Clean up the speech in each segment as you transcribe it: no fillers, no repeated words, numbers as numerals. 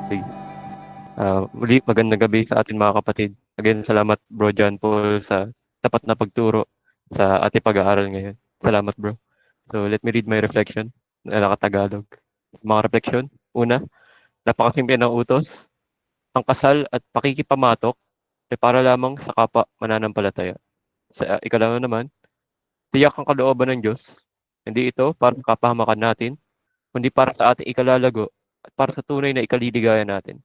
Sige. Muli magandang gabi sa ating mga kapatid. Again, salamat Bro John Paul sa tapat na pagturo sa ating pag-aaral ngayon. Salamat bro. So let me read my reflection na nakatagalog. Mga reflection, una, napakasimple ng utos, ang kasal at pakikipamatok ay para lamang sa kapwa mananampalataya. Sa ikalawa naman, tiyak ang kalooban ng Diyos. Hindi ito para sa kapahamakan natin, kundi para sa ating ikalalago at para sa tunay na ikaliligaya natin.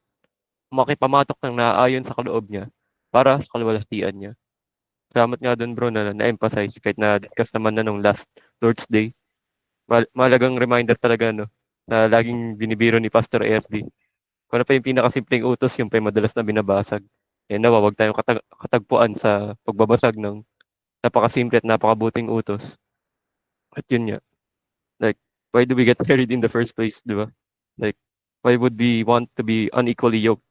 Makipamatok ng naaayon sa kaloob niya para sa kaluwalhatian niya. Salamat nga doon bro na-emphasize kahit na-discuss naman na nung last Lord's Day. Mahalagang reminder talaga no, na laging binibiro ni Pastor RD. Kung ano pa yung pinakasimpleng utos, yung pa yung madalas na binabasag. Eh nawa, wag tayong katagpuan sa pagbabasag ng napakasimple at napakabuting utos. At yun nga, like, why do we get married in the first place, di ba? Like, why would we want to be unequally yoked?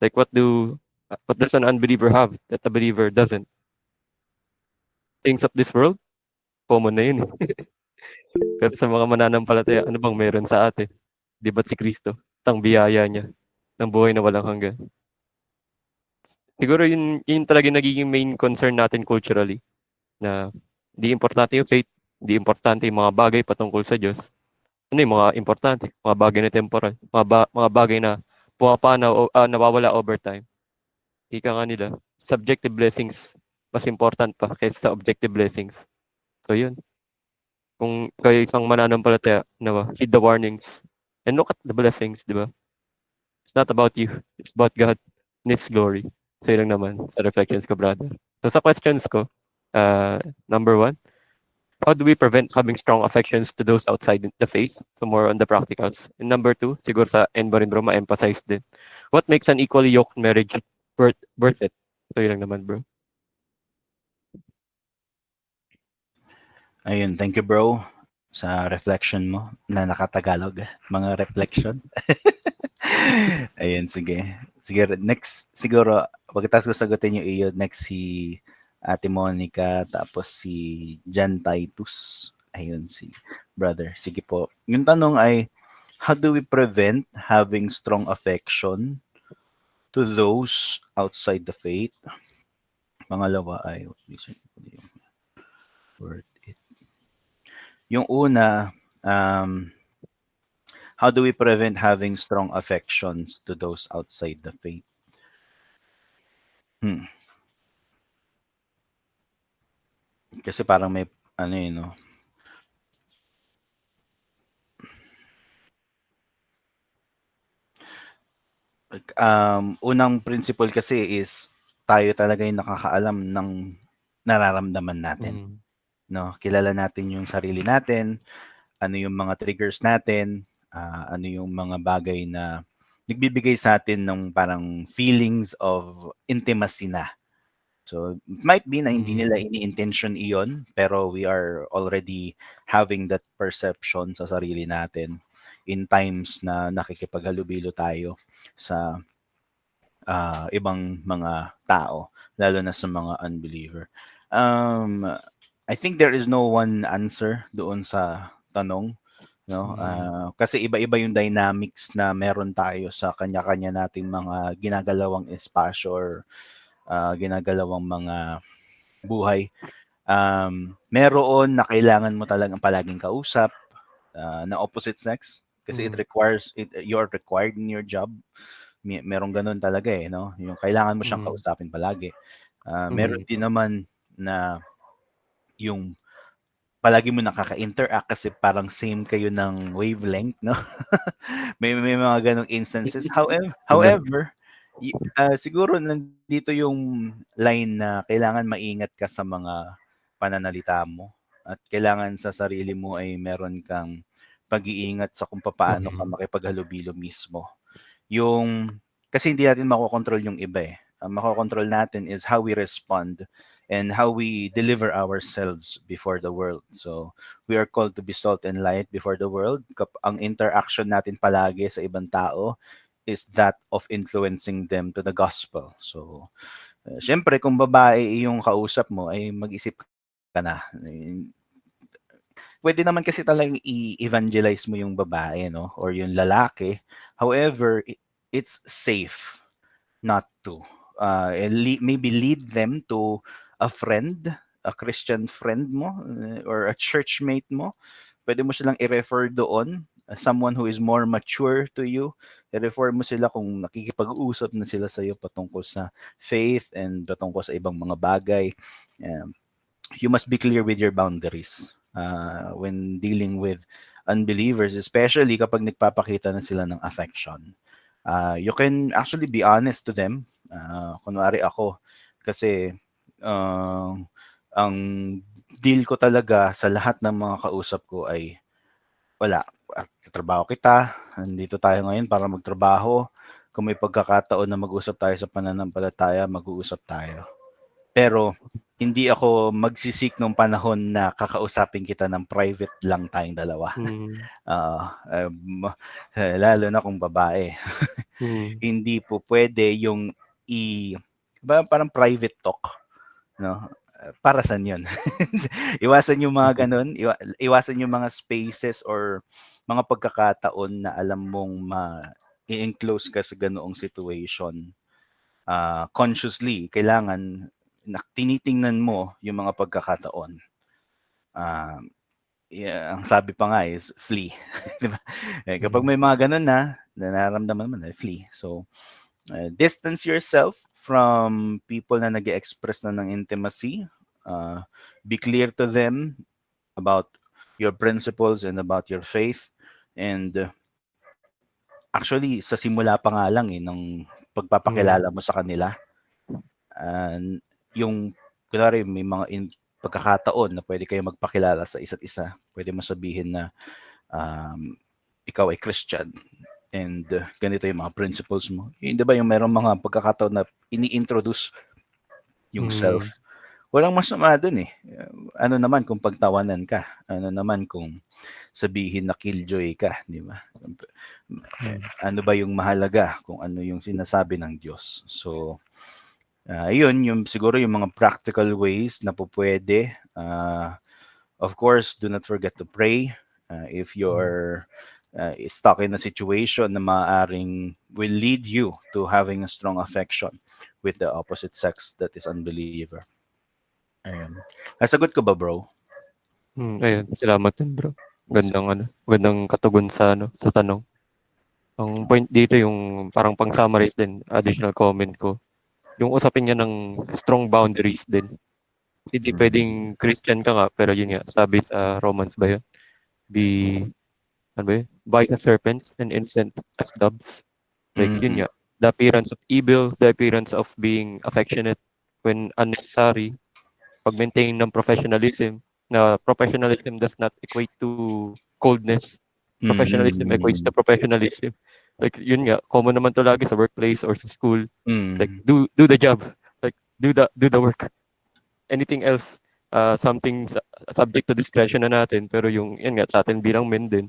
Like, what does an unbeliever have that a believer doesn't? Things of this world, common na yun eh. Pero sa mga mananampalataya, ano bang meron sa atin? Di ba't si Kristo? Tang biyaya niya ng buhay na walang hanggan. Siguro yun talaga yung nagiging main concern natin culturally na di importante yung faith, di importante yung mga bagay patungkol sa Diyos. Ano yung mga importante? Mga bagay na temporal, mga bagay na pumapanaw o nawawala over time. Ika nga nila, subjective blessings mas important pa kaysa sa objective blessings. So yun, kung kayo isang mananampalataya, heed the warnings and look at the blessings, di ba? It's not about you, it's about God and His glory. So yun lang naman sa reflections ko, brother. So sa questions ko, number one, how do we prevent having strong affections to those outside the faith? So more on the practicals. And number two, siguro sa end mo rin bro, ma-emphasize din. What makes an equally yoked marriage worth it? So yun lang naman bro. Ayun, thank you bro sa reflection mo na nakatagalog. Mga reflection. Ayun, sige. Sige, next, siguro, pagkatapos ko sagutin yung iyo, next si Ate Monica, tapos si Jan Titus. Ayun, si brother. Sige po. Yung tanong ay, how do we prevent having strong affection to those outside the faith? Pangalawa ay, worth it. Yung una, how do we prevent having strong affections to those outside the faith? Hmm. Kasi parang may, ano yun, no? Unang principle kasi is tayo talaga yung nakakaalam ng nararamdaman natin. Mm. No? Kilala natin yung sarili natin, ano yung mga triggers natin, ano yung mga bagay na nagbibigay sa atin ng parang feelings of intimacy na. So, it might be na hindi nila Mm. ini-intention iyon, pero we are already having that perception sa sarili natin in times na nakikipaghalubilo tayo sa ibang mga tao, lalo na sa mga unbeliever. Um, I think there is no one answer doon sa tanong, no? Mm. Kasi iba-iba yung dynamics na meron tayo sa kanya-kanya nating mga ginagalawang espasyo or ginagalawang mga buhay. Meron na kailangan mo talagang palaging kausap na opposite sex kasi Mm. you're required in your job. Merong ganun talaga eh, no? Yung kailangan mo siyang Mm. kausapin palagi. Meron Mm. din naman na yung palagi mo nakaka-interact kasi parang same kayo ng wavelength, no? May mga ganong instances. Yun lang. However, siguro nandito yung line na kailangan maingat ka sa mga pananalita mo at kailangan sa sarili mo ay meron kang pag-iingat sa kung paano ka Mm. makipaghalubilo mismo. Yung kasi hindi natin makokontrol yung iba eh. Ang makokontrol natin is how we respond and how we deliver ourselves before the world. So, we are called to be salt and light before the world. Ang interaction natin palagi sa ibang tao is that of influencing them to the gospel. So, syempre kung babae yung kausap mo ay mag-isip ka na. Pwede naman kasi talagang i-evangelize mo yung babae, no? Or yung lalaki. However, it's safe not to. Maybe lead them to a friend, a Christian friend mo, or a churchmate mo. Pwede mo silang i-refer doon. Someone who is more mature to you. I-refer mo sila kung nakikipag-usap na sila sa iyo patungkol sa faith and patungkol sa ibang mga bagay. Um, you must be clear with your boundaries when dealing with unbelievers, especially kapag nagpapakita na sila ng affection. You can actually be honest to them. Kunwari ako, kasi ang deal ko talaga sa lahat ng mga kausap ko ay wala. Trabaho kita, nandito tayo ngayon para magtrabaho. Kung may pagkakataon na mag-usap tayo sa pananampalataya, mag-uusap tayo. Pero hindi ako magsisik nung panahon na kakausapin kita ng private lang tayong dalawa. Lalo na kung babae. Hindi po pwede yung parang private talk, no? Para saan yun? Iwasan yung mga ganun. Iwasan yung mga spaces or mga pagkakataon na alam mong i-enclose ka sa ganoong situation. Consciously, kailangan tinitingnan mo yung mga pagkakataon. Ang sabi pa nga is flee. Diba? Kapag may mga ganun na nararamdaman mo na flee. So, distance yourself from people na nag-express na ng intimacy. Be clear to them about your principles and about your faith. And actually, sa simula pa nga lang ng pagpapakilala mo sa kanila, yung kunwari may mga pagkakataon na pwede kayo magpakilala sa isa't isa. Pwede mo sabihin na ikaw ay Christian and ganito yung mga principles mo. Hindi ba yung merong mga pagkakataon na ini-introduce yung self? Walang masama dun eh. Ano naman kung pagtawanan ka? Ano naman kung sabihin na killjoy ka, di ba? Ano ba yung mahalaga kung ano yung sinasabi ng Diyos? So, yun, yung siguro yung mga practical ways na po pwede. Of course, do not forget to pray. If you're stuck in a situation na maaaring will lead you to having a strong affection with the opposite sex that is unbeliever. Ayun. Nasagot ko ba, bro? Ayun, salamat din, bro. Gandang katugon sa tanong. Ang point dito yung parang pang-summarize din, additional comment ko. Yung usapin niya ng strong boundaries din. Hindi pwedeng Christian ka nga, pero yun nga, sabi sa Romans ba yun? Ano ba yun? Wise as serpents and innocent as doves. Like, yun nga, the appearance of evil, the appearance of being affectionate when unnecessary, pag-maintain ng professionalism, na professionalism does not equate to coldness. Professionalism equates to professionalism. Like, yun nga, common naman to lagi sa workplace or sa school. Like, do the job. Like, do the work. Anything else, something subject to discretion na natin. Pero yung, yun nga, sa atin bilang men din,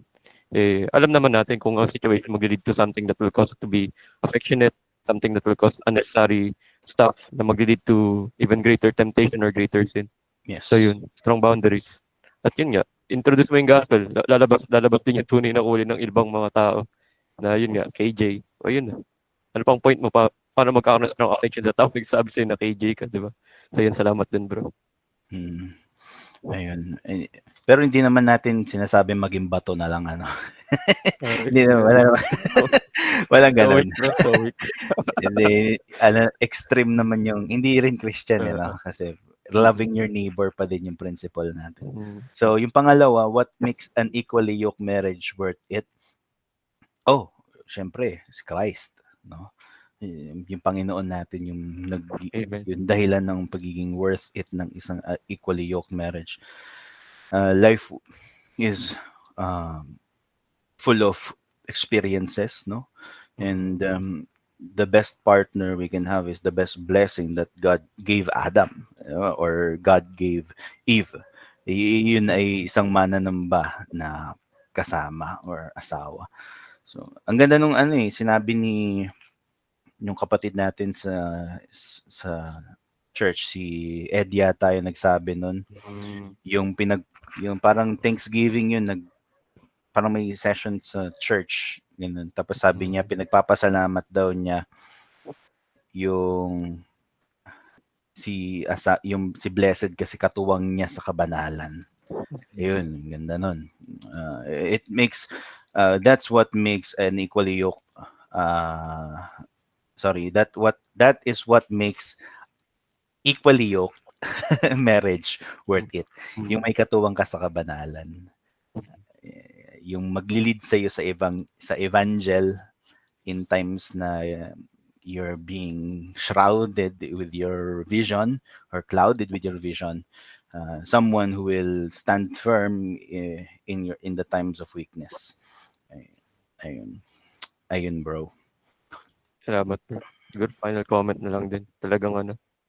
alam naman natin kung ang situation mag-lead to something that will cause to be affectionate, something that will cause unnecessary stuff na mag-lead to even greater temptation or greater sin. Yes. So yun, strong boundaries. At yun nga, introduce mo yung gospel, lalabas din yung tunay na kulay ng ibang mga tao na yun nga, KJ. O yun na. Ano pang point mo pa? Paano magkakaroon ng strong affection sa tao? Nagsabi sa'yo na KJ ka, di ba? So yun, salamat din, bro. Ayun. Pero hindi naman natin sinasabi maging bato na lang, ano. Hindi naman. Walang ganun. Hindi, extreme naman yung, hindi rin Christian, kasi loving your neighbor pa din yung principle natin. So, yung pangalawa, what makes an equally yoked marriage worth it? Oh, syempre, si Christ, no? Yung Panginoon natin yung yung dahilan ng pagiging worth it ng isang equally yoked marriage. Life is full of experiences, no? And the best partner we can have is the best blessing that God gave Adam or God gave Eve. Yun ay isang mananamba na kasama or asawa. So, ang ganda nung sinabi ni yung kapatid natin sa church, si Ed yata yung nagsabi nun. Yung parang Thanksgiving yun, parang may session sa church Ganun. Tapos sabi niya, pinagpapasalamat daw niya yung yung si Blessed kasi katuwang niya sa kabanalan. Ayun, ganda nun. It makes that's what makes an equally yoked that is what makes equally yoked marriage worth it. Yung may katuwang ka sa kabanalan. Yung maglilid sa iyo sa evangel in times na you're being shrouded with your vision or clouded with your vision. Someone who will stand firm in the times of weakness. Ayun. Ayun, bro. Salamat, bro. Siguro final comment na lang din. Talagang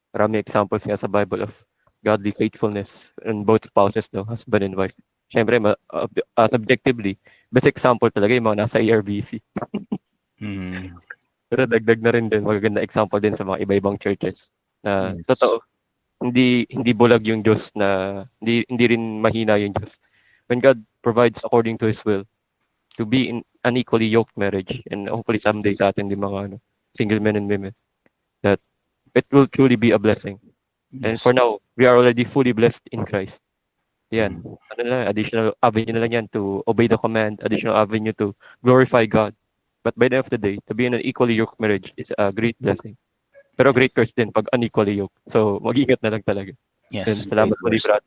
marami examples nga sa Bible of godly faithfulness in both spouses, no, husband and wife. Siyempre, subjectively, best example talaga yung mga nasa ERBC. Pero dagdag na rin din, magaganda example din sa mga iba-ibang churches na Yes. totoo, hindi bulag yung Diyos na hindi rin mahina yung Diyos. When God provides according to His will to be in an equally yoked marriage, and hopefully someday sa atin din mga single men and women, that it will truly be a blessing. And Yes. for now, we are already fully blessed in Christ. Yan. Additional avenue na lang yan to obey the command, additional avenue to glorify God. But by the end of the day, to be in an equally yoked marriage is a great blessing. Pero great curse din pag unequally yoked. So, mag-ingat na lang talaga. Yes, Salamat great muli, verse. brad.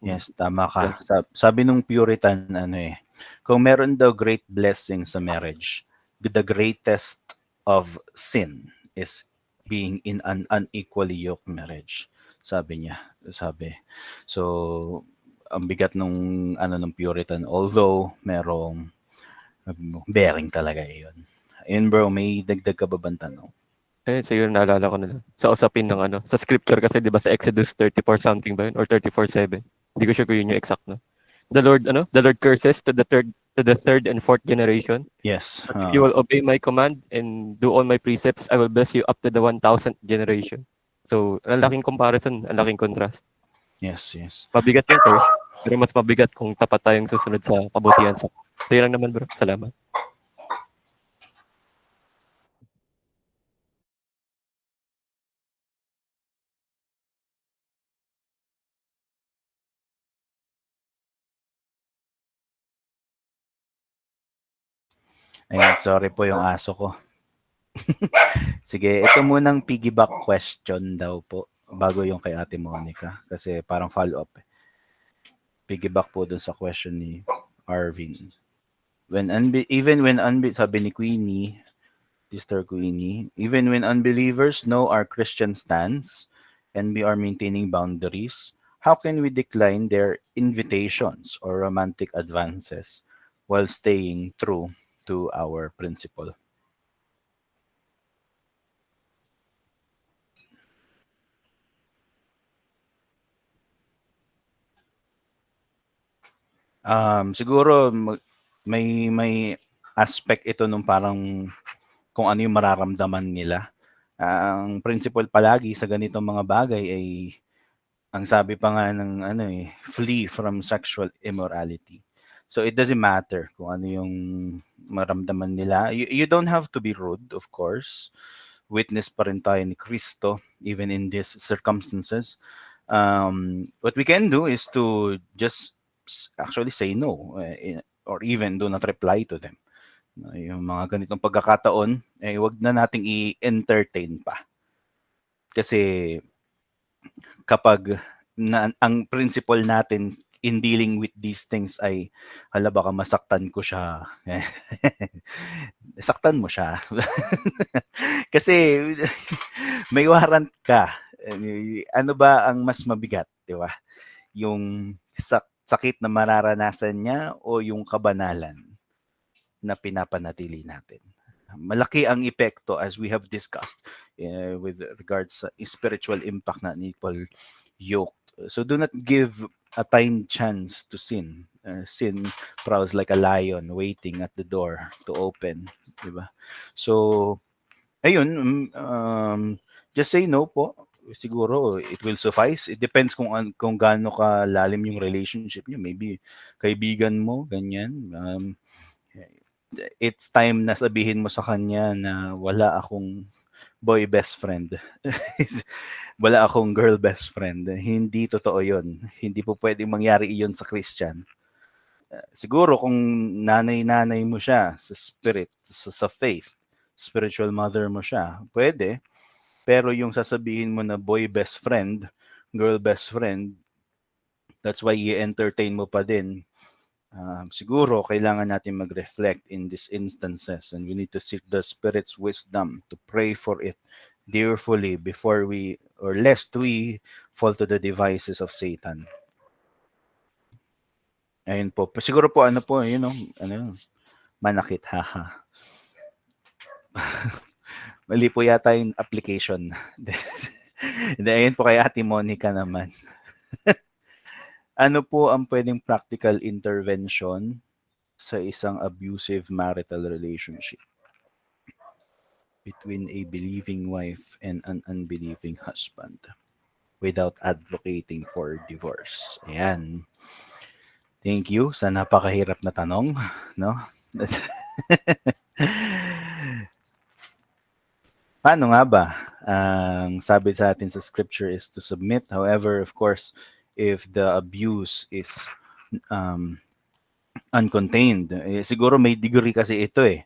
Yes, tama ka. Sabi nung Puritan, kung meron daw great blessing sa marriage, the greatest of sin is being in an unequally yoked marriage. Sabi niya. So, ang bigat nung Puritan, although merong bearing talaga yun. Ayun bro, may dagdag ka ba bang tanong? Siguro naalala ko na lang. Sa usapin ng sa scripture kasi, di ba, sa Exodus 34 something ba yun? Or 34:7. Hindi ko sure kung yun yung exact, no? The Lord curses to the third and fourth generation. Yes. But if you will obey my command and do all my precepts, I will bless you up to the 1,000th generation. So, ang laking comparison, ang laking contrast. Yes. Mabigat yung curse, pero mas mabigat kung tapat tayong susunod sa kabutihan. So, yun lang naman, bro. Salamat. Ayun, sorry po yung aso ko. Sige, ito munang piggyback question daw po bago yung kay Ate Monica kasi parang follow-up. Piggyback po dun sa question ni Arvin. Sabi ni Queenie, Sister Queenie, even when unbelievers know our Christian stance and we are maintaining boundaries, how can we decline their invitations or romantic advances while staying true to our principle? Siguro may aspect ito nung parang kung ano yung mararamdaman nila. Ang principle palagi sa ganitong mga bagay ay ang sabi pa nga ng flee from sexual immorality. So it doesn't matter kung ano yung maramdaman nila. You don't have to be rude, of course. Witness pa rin tayo ni Kristo even in these circumstances. What we can do is to just actually say no or even do not reply to them. Yung mga ganitong pagkakataon, wag na nating i-entertain pa. Kasi kapag ang principle natin in dealing with these things ay hala baka masaktan ko siya. Saktan mo siya. Kasi may warrant ka. Ano ba ang mas mabigat, di ba? Yung sakit na mararanasan niya o yung kabanalan na pinapanatili natin. Malaki ang epekto as we have discussed with regards sa spiritual impact na equal yoke. So do not give a tiny chance to sin. Sin prowls like a lion waiting at the door to open. Diba? So, ayun, just say no po. Siguro it will suffice. It depends kung gaano ka lalim yung relationship niyo. Maybe kaibigan mo, ganyan. it's time na sabihin mo sa kanya na wala akong boy best friend. Wala akong girl best friend. Hindi totoo yun. Hindi po pwedeng mangyari iyon sa Christian. Siguro kung nanay-nanay mo siya sa spirit, sa faith, spiritual mother mo siya, pwede. Pero yung sasabihin mo na boy best friend, girl best friend, that's why i-entertain mo pa din. Siguro kailangan natin mag-reflect in these instances, and we need to seek the Spirit's wisdom to pray for it tearfully before we, or lest we fall to the devices of Satan. Ayun po. Siguro po ano po, manakit, haha. Mali po yata yung application. Hindi, ayun po kay Ate Monica naman. Ano po ang pwedeng practical intervention sa isang abusive marital relationship between a believing wife and an unbelieving husband without advocating for divorce? Ayan. Thank you sa napakahirap na tanong, no? Paano nga ba? Ang sabi sa atin sa scripture is to submit. However, of course, if the abuse is um, uncontained, siguro may degree kasi ito eh.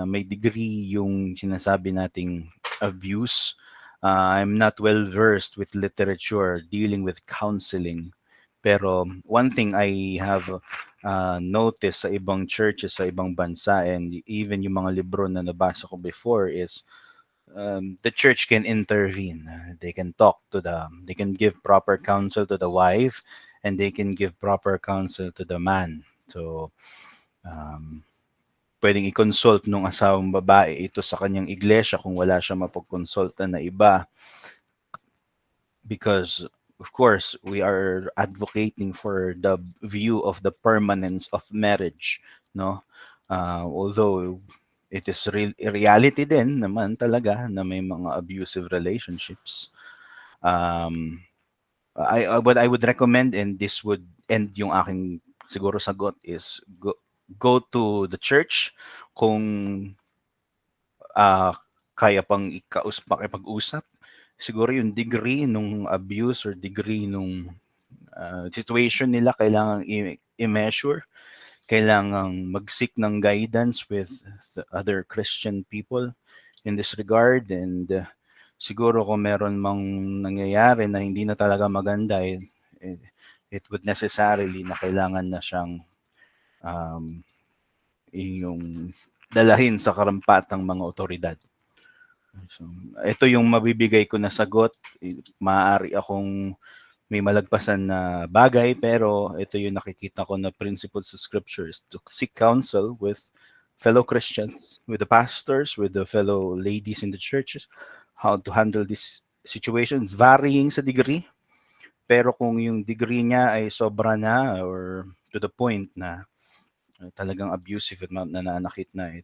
May degree yung sinasabi nating abuse. I'm not well versed with literature dealing with counseling. Pero one thing I have noticed sa ibang churches, sa ibang bansa, and even yung mga libro na nabasa ko before is the church can intervene. They can talk to they can give proper counsel to the wife, and they can give proper counsel to the man. So, um, pwedeng i-consult nung asawang babae ito sa kanyang iglesia kung wala siya mapag-consulta na iba. Because, of course, we are advocating for the view of the permanence of marriage, no? Although it is reality din naman talaga na may mga abusive relationships. What I would recommend, and this would end yung aking siguro sagot, is go to the church kung kaya pang makipag-usap. Siguro yung degree nung abuse or degree nung situation nila kailangan i-measure. Kailangan mag-seek ng guidance with the other Christian people in this regard. And siguro kung meron mang nangyayari na hindi na talaga maganda, it would necessarily na kailangan na siyang yung dalahin sa karampatang mga otoridad. So, ito yung mabibigay ko na sagot. Maaari akong may malagpasan na bagay, pero ito yung nakikita ko na principles sa scriptures to seek counsel with fellow Christians, with the pastors, with the fellow ladies in the churches, how to handle this situation, varying sa degree. Pero kung yung degree niya ay sobra na or to the point na talagang abusive at nananakit na,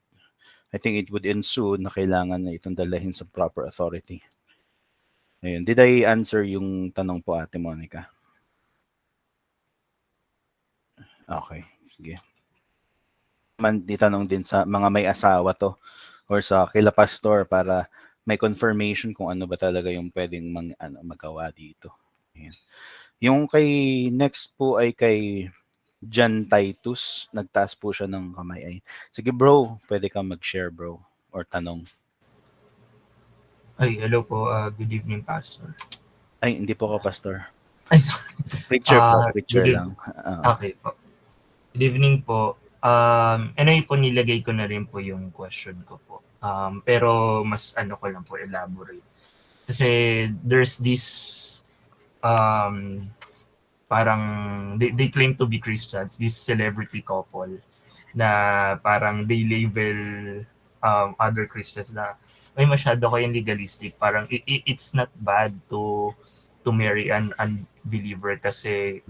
I think it would ensue na kailangan na itong dalahin sa proper authority. Ayun. Did I answer yung tanong po, Ate Monica? Okay. Sige. Itanong din sa mga may asawa to or sa kila pastor para may confirmation kung ano ba talaga yung pwedeng magawa dito. Ayan. Yung kay next po ay kay John Titus. Nagtaas po siya ng kamay. Ay, sige bro, pwede ka mag-share bro or tanong. Ay, hello po. Good evening, Pastor. Ay, hindi po ako pastor. Ay, sorry. Preacher po, preacher lang. Okay po. Good evening po. Anyway po, nilagay ko na rin po yung question ko po. Pero mas ano ko lang po elaborate. Kasi there's this parang they claim to be Christians, this celebrity couple na parang they label other Christians na may masyado kayong legalistic. Parang it's not bad to marry an unbeliever kasi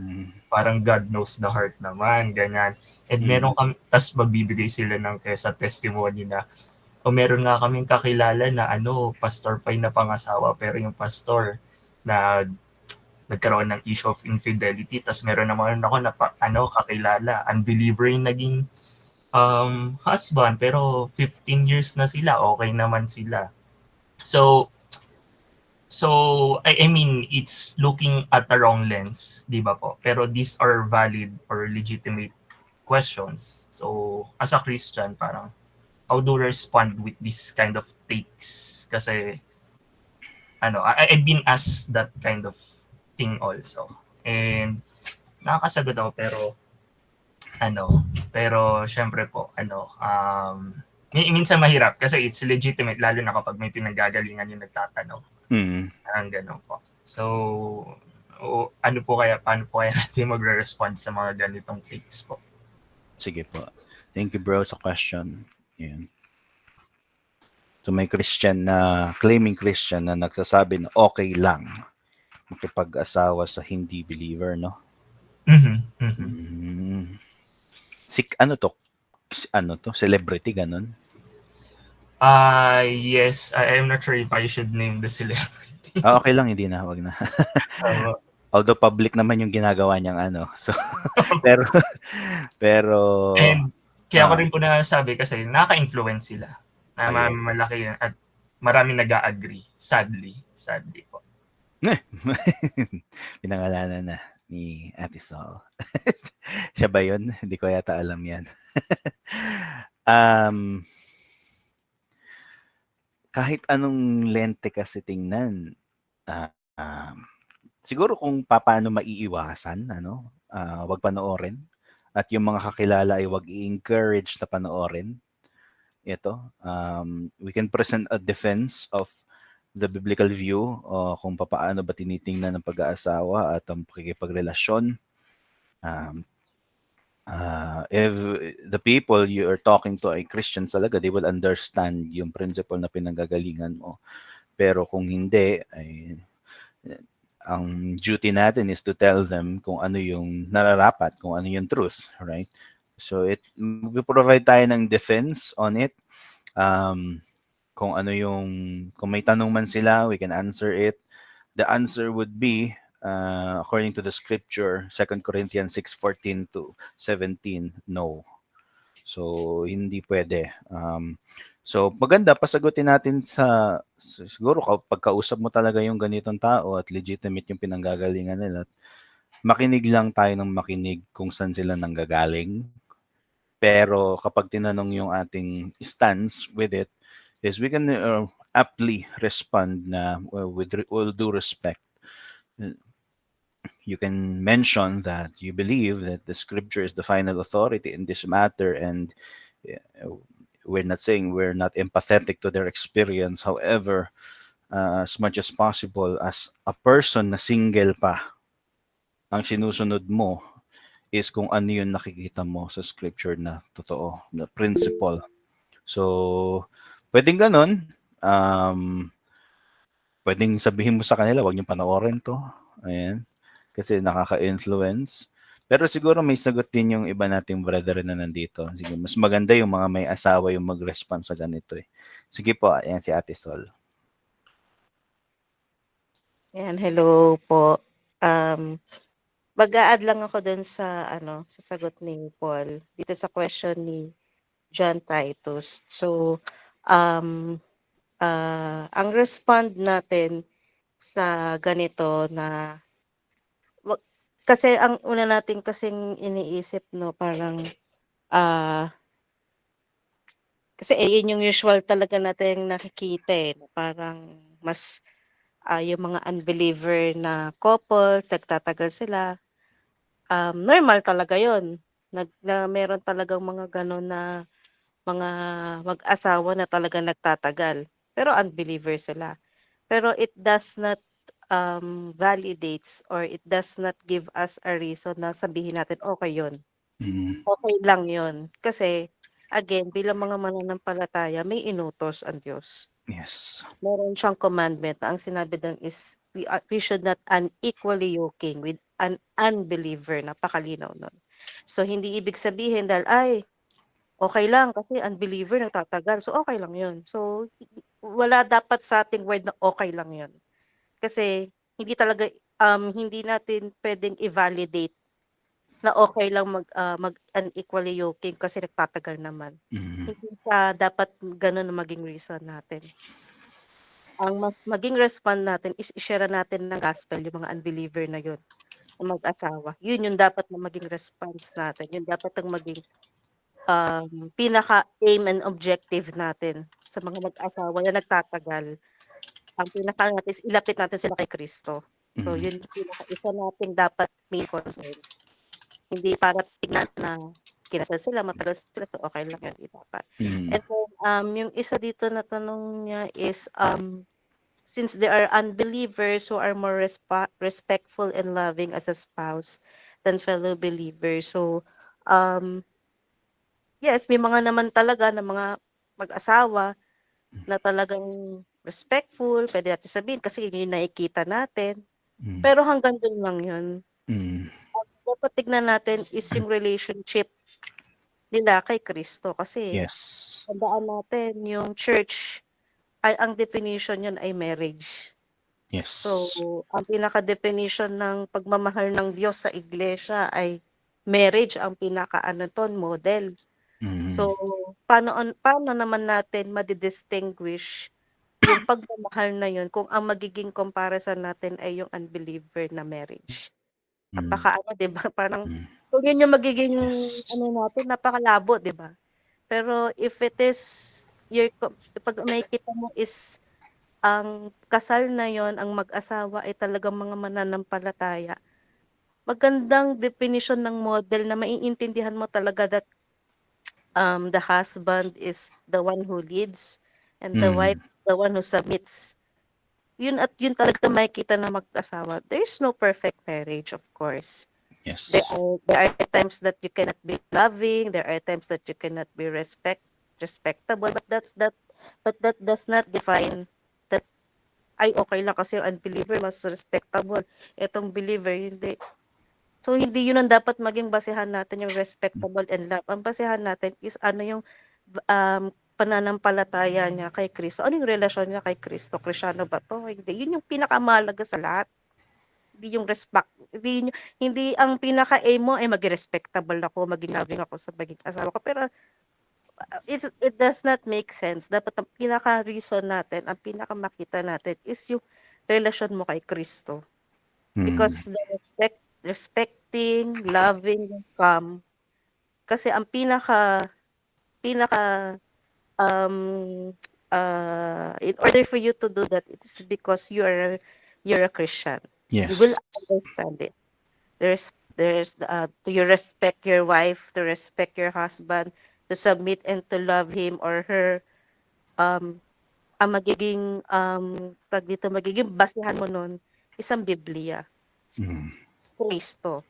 parang God knows the heart naman, ganyan. And meron kami, tas magbibigay sila ng kesa testimony na o meron nga kaming kakilala na pastor pa yung napangasawa pero yung pastor na nagkaroon ng issue of infidelity, tas meron naman ako na kakilala, unbeliever yung naging husband, pero 15 years na sila, okay naman sila. So, I mean, it's looking at the wrong lens, di ba po? Pero these are valid or legitimate questions. So, as a Christian, parang, how do I respond with this kind of takes? Kasi, I've been asked that kind of thing also. And, nakakasagot ako, pero syempre po, minsan mahirap kasi it's legitimate, lalo na kapag may pinanggagalingan yung nagtatanong. Mm. Ang gano'n po. So, paano po kaya natin magre-respond sa mga ganitong takes po? Sige po. Thank you, bro, sa question. Yan. So may Christian na, claiming Christian na nagsasabi na okay lang makipag-asawa sa hindi believer, no? Mhm, mhm. Ano to? Celebrity, ganun? Yes, I'm not sure if I should name the celebrity. Okay lang, hindi na, wag na. Tama. Although public naman yung ginagawa niyang ano. So, pero, And kaya ko ah, rin po nasabi kasi nakaka-influence sila. Na ayun. malaki yan at maraming nag-a-agree. Sadly po. Pinangalanan na ni Ate Sol. Siya ba yun? Hindi ko yata alam yan. Kahit anong lente kasi tingnan, siguro kung paano maiiwasan, wag panoorin. At yung mga kakilala ay wag i-encourage na panoorin. Ito, we can present a defense of the biblical view o kung paano ba tinitingnan ng pag-aasawa at ang pakikipagrelasyon. If the people you are talking to ay Christians talaga, they will understand yung principle na pinanggagalingan mo. Pero kung hindi, ay ang duty natin is to tell them kung ano yung nararapat, kung ano yung truth, right? So we provide tayo ng defense on it. Kung may tanong man sila, we can answer it. The answer would be, according to the scripture, 2 Corinthians 6:14 to 17, no. So, hindi pwede. So, maganda, pasagutin natin siguro pagkausap mo talaga yung ganitong tao at legitimate yung pinanggagalingan nila. Makinig lang tayo ng makinig kung saan sila nanggagaling. Pero kapag tinanong yung ating stance with it, is we can aptly respond na with all due respect. You can mention that you believe that the scripture is the final authority in this matter, and we're not saying we're not empathetic to their experience. However, as much as possible, as a person na single pa, ang sinusunod mo is kung ano yung nakikita mo sa scripture na totoo, na principle. So, pwedeng ganun. Pwedeng sabihin mo sa kanila, wag niyo panoorin to. Ayan. Kasi nakaka-influence. Pero siguro may sagot din yung iba nating brethren na nandito. Sige, mas maganda yung mga may asawa yung mag-respond sa ganito eh. Sige po, ayan si Ate Sol. Ayan, hello po. Mag-a-add lang ako dun sa sa sagot ni Paul dito sa question ni John Titus. So, ang respond natin sa ganito na kasi ang una natin kasing iniisip, no, parang kasi yun yung usual talaga natin nakikita eh, parang mas yung mga unbeliever na couple, nagtatagal sila. Normal talaga yon na meron talagang mga gano'n na mga mag-asawa na talagang nagtatagal, pero unbeliever sila. Pero it does not, validates or it does not give us a reason na sabihin natin, "Okey yun, okey lang yun." Kasi again, bilang mga mananampalataya may inutos ang Diyos. Yes. Meron siyang commandment na ang sinabi dun is we should not unequally yoking with an unbeliever, napakalinaw nun. So, hindi ibig sabihin dahil, "Ay, okey lang kasi unbeliever nagtatagal, so okey lang yun." So, wala dapat sa ating word na okey lang yun. Kasi hindi talaga, hindi natin puwedeng i-validate na okay lang mag-unequally yoking kasi nagtatagal naman. Mhm. Hindi siya dapat gano'n ang maging reason natin. Ang maging respond natin is i-share natin ng gospel yung mga unbeliever na yun, na mag-asawa. Yun yung dapat na maging response natin, yun dapat ang maging, pinaka-aim and objective natin sa mga mag-asawa na nagtatagal. Ang pinaka natin is ilapit natin sila kay Kristo. So Mhm. yun yung pinaka-isa nating dapat main concern. Hindi para tignan na kinasal sila, matagal sila, so okey lang yun, 'di dapat. Mhm. And then, yung isa dito na tanong niya is, since there are unbelievers who are more respectful and loving as a spouse than fellow believers. So, um, yes, may mga naman talaga na mga mag-asawa na talagang respectful, puwede natin sabihin kasi yun yung nakikita natin, Mhm. pero hanggang dun lang yun. Mhm. Dapat tignan natin is yung relationship nila kay Kristo kasi Yes. tandaan natin yung church ay ang definition niyan ay marriage. So, Yes. ang pinaka-definition ng pagmamahal ng Diyos sa iglesia ay marriage ang pinaka-ano ton, model. Mhm. So, paano naman natin madi-distinguish yung pagmamahal na yun kung ang magiging comparison natin ay yung unbeliever na marriage? Mhm. Napaka-ano, 'di ba, parang Mhm. kung yun yung magiging Yes. ano natin, napakalabo, 'di ba? Pero if it is your 'pag makikita mo is ang kasal na yon, ang mag-asawa ay talagang mga mananampalataya, magandang definition ng model na maiintindihan mo talaga that, the husband is the one who leads and the wife Mhm. the one who submits. Yun at yun talaga makikita ng mag-asawa. There is no perfect marriage, of course. There Yes. are there are times that you cannot be loving, there are times that you cannot be respectable, but that does not define that, "Ay, okay lang kasi yung unbeliever mas respectable, etong believer hindi." So, hindi yun ang dapat maging basehan natin, yung respectable and love. Ang basehan natin is ano yung, pananampalataya niya kay Kristo. Ano yung relasyon niya kay Kristo, Kristiyano ba 'to, hindi. Yun yung pinakamahalaga sa lahat. Hindi yung hindi ang pinaka-aim mo ay maging respectable ako, maging loving ako sa maging asawa ko, pero, it does not make sense. Dapat ang pinaka-reason natin, ang pinakamakita natin is yung relasyon mo kay Kristo. Mhm. Because the respecting, loving, calm, kasi ang pinaka, um, in order for you to do that, it's because you're a Christian. You will Yes. understand it. To you respect your wife, to respect your husband, to submit and to love him or her, um, ang magiging, tawag dito, magiging basehan mo nun is ang Biblia, si Mhm. Kristo.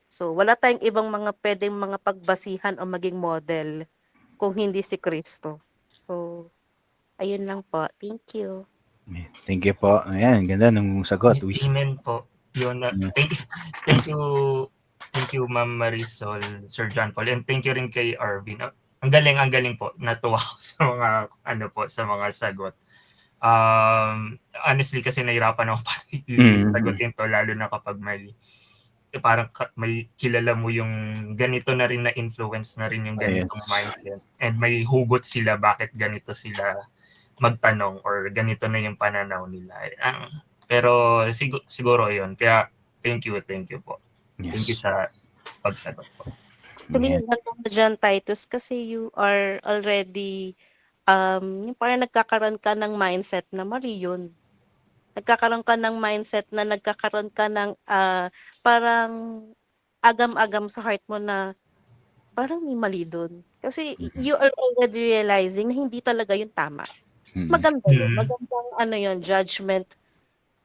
So, wala tayong ibang mga puwedeng mga pagbasihan o maging model kung hindi si Kristo. So, ayun lang po. Thank you. Thank you po. Ayan, ganda ng sagot. Amen po. Yun na. Yeah. Thank you, thank you Ma'am Marisol, Sir John Paul, and thank you rin kay Arvin. Ang galing po. Natuwa ako sa mga ano po, sa mga sagot. Honestly kasi nahirapan ako pa Mhm. sagutin 'to lalo na kapag may parang may kilala mo yung ganito na rin na influence na rin yung ganitong Yes. mindset and may hugot sila bakit ganito sila magtanong or ganito na yung pananaw nila. Pero siguro yun. Kaya thank you po. Thank you Yes. sa pagsagot po. Actually, Ayan. ang ganda mo diyan, Titus, kasi you are already, yung parang nagkakaroon ka ng mindset na mali yun. Nagkakaroon ka ng mindset na nagkakaroon ka ng, parang agam-agam sa heart mo na parang may mali dun. Kasi you are already realizing na hindi talaga yun tama. Mhm. Maganda yun, Mm. magandang ano yun, judgment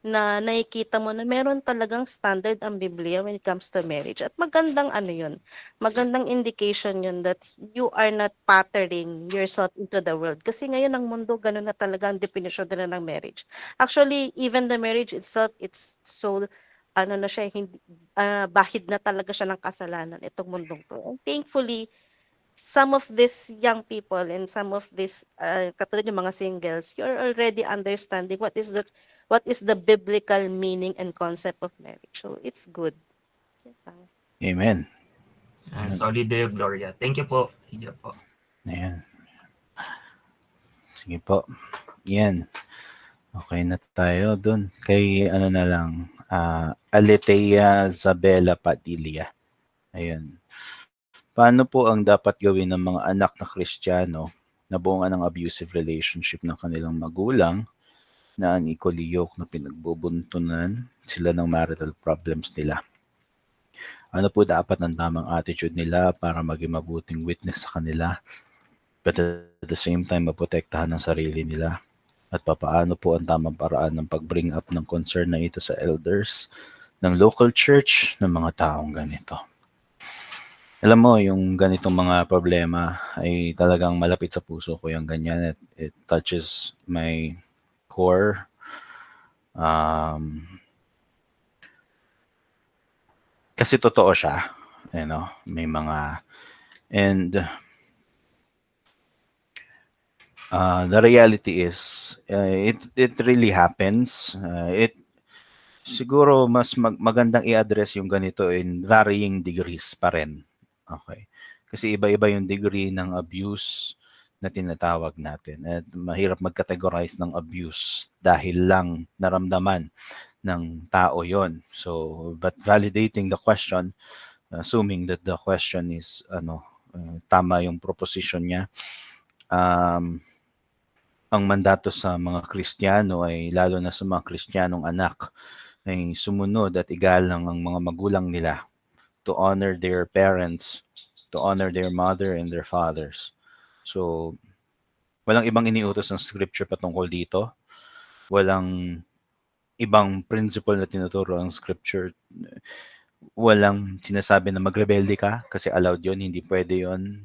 na nakikita mo na meron talagang standard ang Biblia when it comes to marriage, at magandang ano yun, magandang indication yun that you are not patterning yourself into the world. Kasi ngayon ang mundo gano'n na talaga ang definition nila ng marriage. Actually, even the marriage itself, it's so ano na siya, hindi, bahid na talaga siya ng kasalanan itong mundong 'to. And thankfully, some of these young people and some of these, katulad yung mga singles, you're already understanding what is the biblical meaning and concept of marriage. So it's good. Yun lang. Amen. Solid Deo Gloria. Thank you po. Thank you po. Ayan. Sige po. Yan. Okay na tayo dun. Kay ano na lang, Aletea Zabela Padilla. Ayun. Paano po ang dapat gawin ng mga anak na Kristiyano na bunga ng abusive relationship ng kanilang magulang na unequally yoked na pinagbubuntunan sila ng marital problems nila? Ano po dapat ang tamang attitude nila para maging mabuting witness sa kanila but at the same time maprotektahan ang sarili nila? At papaano po ang tamang paraan ng pag-bring up ng concern na ito sa elders ng local church ng mga taong ganito? Alam mo, yung ganitong mga problema ay talagang malapit sa puso ko yung ganyan. It touches my core. Kasi totoo siya. You know, may mga... And the reality is, it really happens. Siguro mas magandang i-address yung ganito in varying degrees pa rin. Okay. Kasi iba-iba yung degree ng abuse na tinatawag natin. At mahirap mag-categorize ng abuse dahil lang naramdaman ng tao yon. So, but validating the question, assuming that the question is tama yung proposition niya, ang mandato sa mga Kristiyano ay lalo na sa mga Kristiyanong anak ay sumunod at igalang ang mga magulang nila, to honor their parents, to honor their mother and their fathers. So, walang ibang iniutos ng scripture patungkol dito. Walang ibang principle na tinuturo ang scripture. Walang sinasabi na magrebelde ka kasi allowed yon, hindi pwede yon.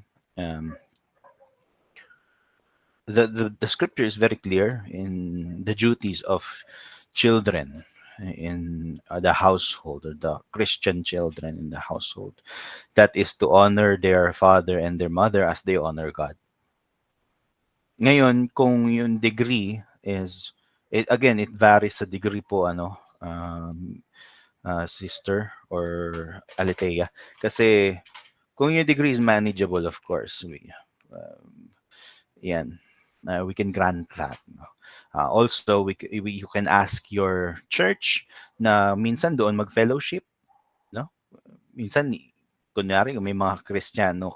The scripture is very clear in the duties of children in the household, or the Christian children in the household. That is to honor their father and their mother as they honor God. Ngayon, kung yung degree is, it varies sa degree po, sister or Aletea. Kasi kung yung degree is manageable, of course, we can grant that. Also, you can ask your church na minsan doon mag-fellowship, no? Minsan, kunyari, may mga Kristiyano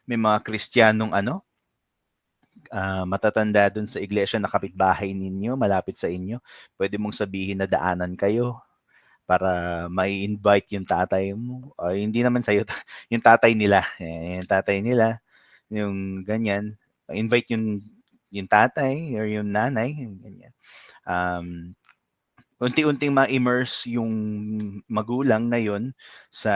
may mga Kristiyanong matatanda doon sa iglesia na kapitbahay ninyo, malapit sa inyo. Pwede mong sabihin na daanan kayo para may invite yung tatay mo. Hindi naman sa'yo, yung tatay nila. Yung tatay nila, yung ganyan. Invite yung tatay or yung nanay, ganyan. Unti-unting ma-immerse yung magulang na yun sa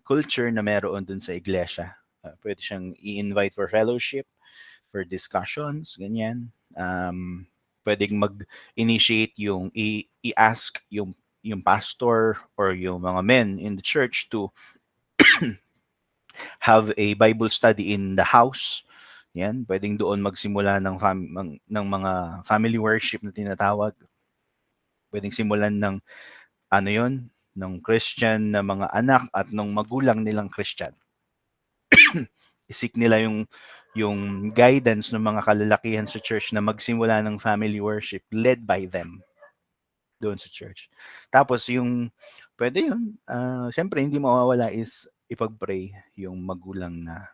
culture na meron dun sa iglesia. Pwede siyang i-invite for fellowship, for discussions, ganyan. Pwedeng mag-initiate yung i-ask yung pastor or yung mga men in the church to have a Bible study in the house. Yan, pwedeng doon magsimula ng mga family worship na tinatawag. Pwedeng simulan ng ng Christian na mga anak at ng magulang nilang Christian. Isik nila yung guidance ng mga kalalakihan sa church na magsimula ng family worship led by them doon sa church. Tapos pwede yun, syempre hindi mawawala is ipag-pray yung magulang na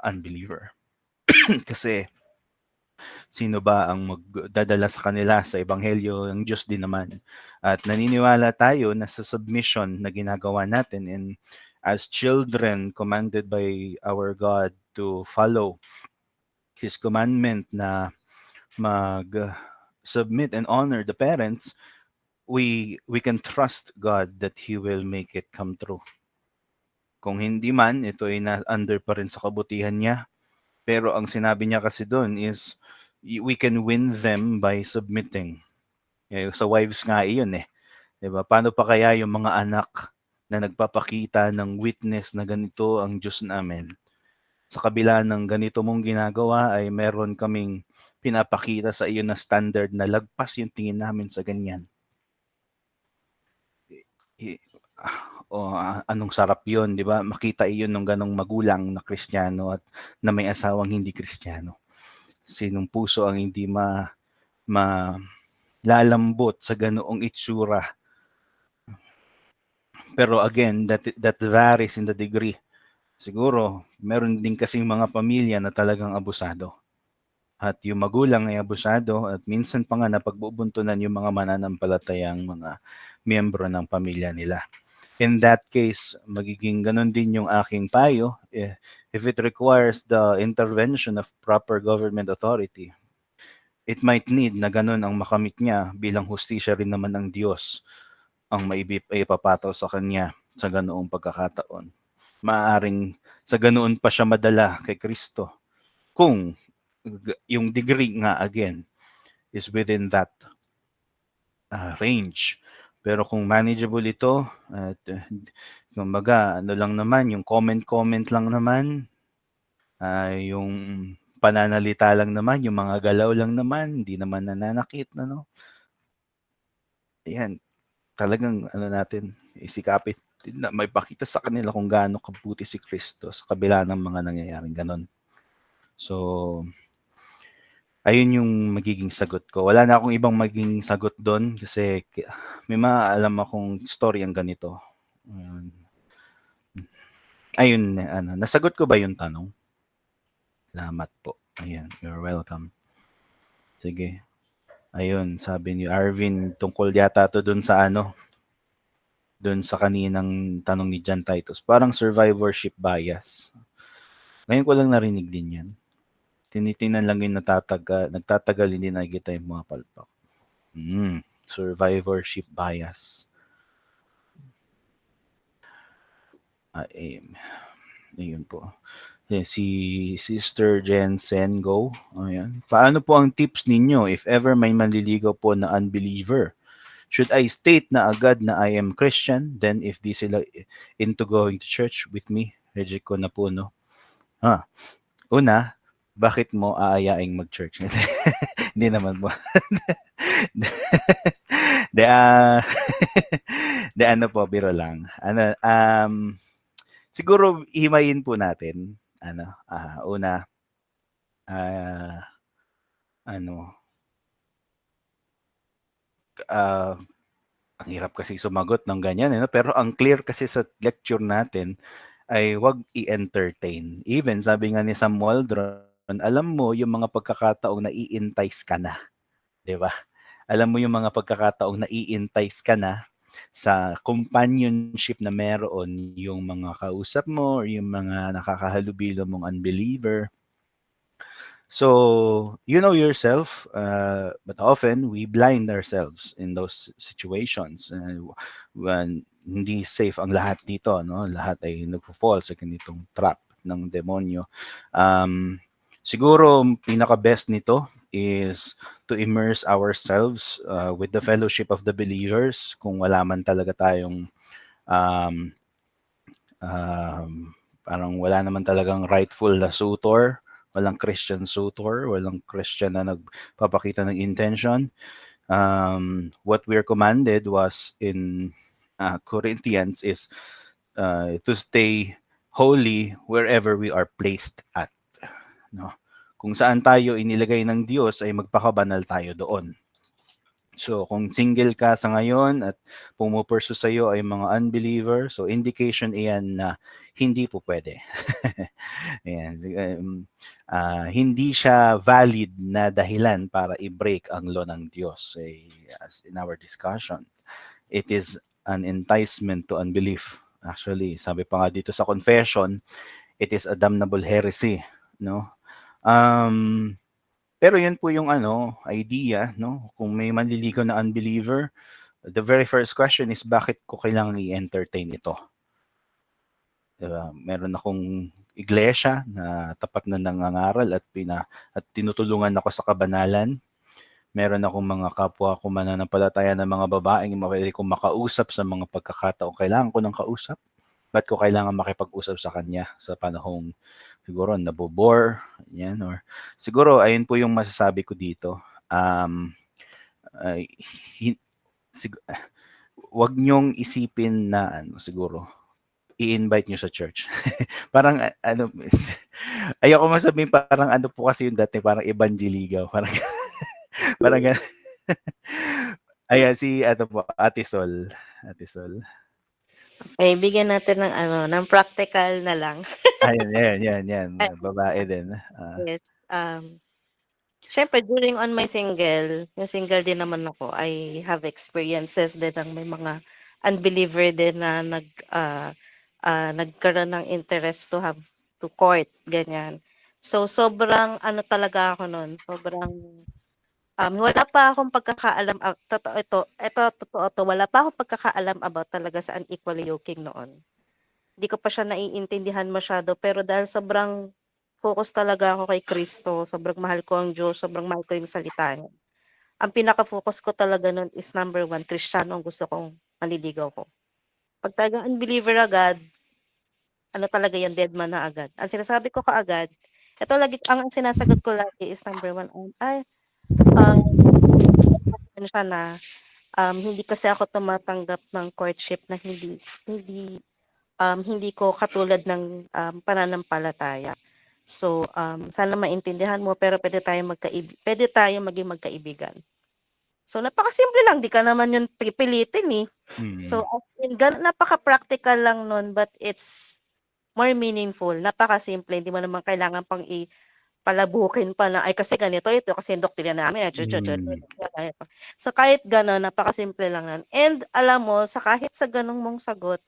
unbeliever. Kasi sino ba ang magdadala sa kanila sa ebanghelyo? Ang Diyos din naman. At naniniwala tayo na sa submission na ginagawa natin, and as children commanded by our God to follow His commandment na mag-submit and honor the parents, we can trust God that He will make it come true. Kung hindi man, ito ay under pa rin sa kabutihan niya. Pero ang sinabi niya kasi doon is, we can win them by submitting. Sa wives nga iyon eh. Diba? Paano pa kaya yung mga anak na nagpapakita ng witness na ganito ang Diyos namin? Sa kabila ng ganito mong ginagawa ay meron kaming pinapakita sa iyo na standard na lagpas yung tingin namin sa ganyan. anong sarap yun, di ba? Makita iyon ng ganong magulang na Kristiyano at na may asawang hindi Kristiyano. Sinong puso ang hindi lalambot sa ganoong itsura. Pero again, that varies in the degree. Siguro, meron din kasing mga pamilya na talagang abusado. At yung magulang ay abusado at minsan pa nga napagbubuntunan yung mga mananampalatayang mga miyembro ng pamilya nila. In that case, magiging ganun din yung aking payo. If it requires the intervention of proper government authority, it might need na ganun ang makamit niya bilang hustisya rin naman ng Diyos ang maipapataw sa kanya sa ganoong pagkakataon. Maaring sa ganoon pa siya madala kay Kristo kung yung degree nga again is within that range. Pero kung manageable ito, at kumbaga, ano lang naman, yung comment lang naman, yung pananalita lang naman, yung mga galaw lang naman, hindi naman nananakit, ano. Ayan, talagang ano natin, isikapit na may pakita sa kanila kung gaano kabuti si Kristo sa kabila ng mga nangyayaring ganon. So, ayun yung magiging sagot ko. Wala na akong ibang magiging sagot doon kasi may maalam akong story ang ganito. Ayun, nasagot ko ba yung tanong? Salamat po. Ayan, you're welcome. Sige. Ayun, sabi ni Arvin, tungkol yata to doon sa doon sa kaninang tanong ni John Titus. Parang survivorship bias. Ngayon ko lang narinig din yan. Tinitingnan lang yung nagtatagal, hindi nakikita yung mga palpak. Survivorship bias. Ayun po. Si Sister Jensen, go. Ayan. Paano po ang tips ninyo if ever may manliligaw po na unbeliever? Should I state na agad na I am Christian? Then if di sila into going to church with me, reject ko na po, no? Una, bakit mo aayaing mag-church? Hindi naman po. Ano po, biro lang. Siguro himayin po natin. Una, ang hirap kasi sumagot ng ganyan, pero ang clear kasi sa lecture natin ay wag i-entertain. Even sabi nga ni Sam Waldron, alam mo yung mga pagkakataong nai-entice ka na. 'Di ba? Alam mo yung mga pagkakataong nai-entice ka na sa companionship na meron yung mga kausap mo or yung mga nakakahalubilo mong unbeliever. So, you know yourself, but often we blind ourselves in those situations. When hindi safe ang lahat dito, no? Lahat ay nagpo-fall sa ganitong trap ng demonyo. Siguro, pinaka-best nito is to immerse ourselves with the fellowship of the believers kung wala man talaga tayong parang wala naman talagang rightful na suitor, walang Christian suitor, walang Christian na nagpapakita ng intention. What we're commanded was in Corinthians is to stay holy wherever we are placed at. No? Kung saan tayo inilagay ng Diyos ay magpakabanal tayo doon. So, kung single ka sa ngayon at pumupursu sa iyo ay mga unbeliever, so indication iyan na hindi po pwede. Ayan. Hindi siya valid na dahilan para i-break ang law ng Diyos. As in our discussion, it is an enticement to unbelief. Actually, sabi pa nga dito sa confession, it is a damnable heresy. No? Pero yun po yung idea, no? Kung may manliligaw na unbeliever, the very first question is bakit ko kailangan i-entertain ito? Diba? Meron akong iglesia na tapat na nangangaral at tinutulungan ako sa kabanalan. Meron akong mga kapwa ko mananampalataya na mga babaeng mapwede kong makausap sa mga pagkakataong kailangan ko ng kausap. Ba't ko kailangan makipag-usap sa kanya sa panahong siguro nabobore, yan, or siguro ayun po yung masasabi ko dito. wag niyong isipin na ano siguro i-invite niyo sa church. Parang ano ayoko masabihin parang ano po kasi yung dati parang evangelligaw, parang parang gano'n. Ayan si ano po, Ate Sol, Ate Sol. Okay, bigyan natin ng ano, ng practical na lang. Ayan, yan, babae din. Yes, siyempre during on my single, yung single din naman ako, I have experiences din ng may mga unbeliever din na nagkaroon ng interest to have to court, ganyan. So, sobrang ano talaga ako nun, sobrang wala pa akong pagkakaalam, totoo ito totoo 'to, wala pa akong pagkakaalam about talaga sa unequal yoking noon. Hindi ko pa siya naiintindihan masyado, pero dahil sobrang focus talaga ako kay Kristo, sobrang mahal ko ang Diyos, sobrang mahal ko yung salita niya. Ang pinaka-focus ko talaga nun is number one, Kristiyano ang gusto kong manliligaw ko. 'Pag talagang unbeliever agad, ano talaga yan, dead man na agad. Ang sinasabi ko kaagad, ito lagi ang sinasagot ko lagi is number one, um, ano siya na, hindi kasi ako tumatanggap ng courtship na hindi hindi ko katulad ng, pananampalataya. So, sana maintindihan mo pero puwede tayong maging magkaibigan. So, napakasimple lang, 'di ka naman 'yun pipilitin, eh. Mm. So, as in napaka-practical lang nun but it's more meaningful, napakasimple, hindi mo naman kailangan pang palabukin pa na, "Ay kasi ganito ito, kasi yung doktrina namin, Mm. So, kahit gano'n napakasimple lang nun and alam mo kahit sa gano'ng mong sagot,